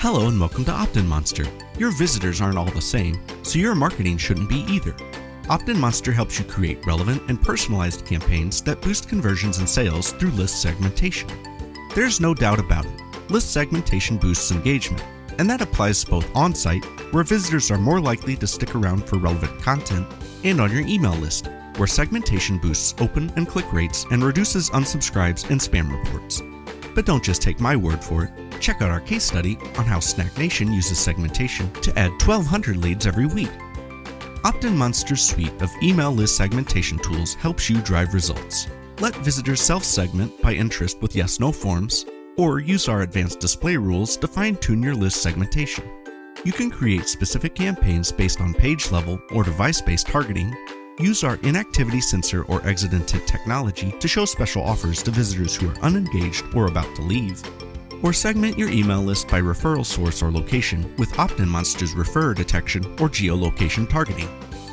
Hello and welcome to Opt-in Monster. Your visitors aren't all the same, so your marketing shouldn't be either. Opt-in Monster helps you create relevant and personalized campaigns that boost conversions and sales through list segmentation. There's no doubt about it, list segmentation boosts engagement, and that applies both on-site, where visitors are more likely to stick around for relevant content, and on your email list, where segmentation boosts open and click rates and reduces unsubscribes and spam reports. But don't just take my word for it. Check out our case study on how Snack Nation uses segmentation to add 1,200 leads every week. Opt-in Monster's suite of email list segmentation tools helps you drive results. Let visitors self-segment by interest with yes/no forms, or use our advanced display rules to fine-tune your list segmentation. You can create specific campaigns based on page level or device-based targeting, use our inactivity sensor or exit intent technology to show special offers to visitors who are unengaged or about to leave, or segment your email list by referral source or location with Opt-in Monster's referrer detection or geolocation targeting.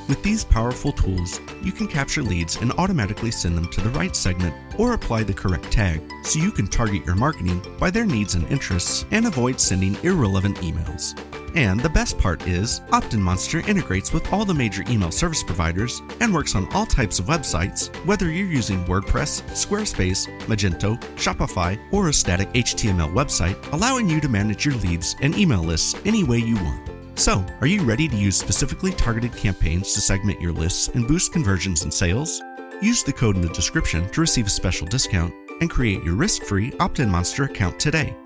With these powerful tools, you can capture leads and automatically send them to the right segment or apply the correct tag so you can target your marketing by their needs and interests and avoid sending irrelevant emails. And the best part is, Opt-in Monster integrates with all the major email service providers and works on all types of websites, whether you're using WordPress, Squarespace, Magento, Shopify, or a static HTML website, allowing you to manage your leads and email lists any way you want. So, are you ready to use specifically targeted campaigns to segment your lists and boost conversions and sales? Use the code in the description to receive a special discount and create your risk-free Opt-in Monster account today.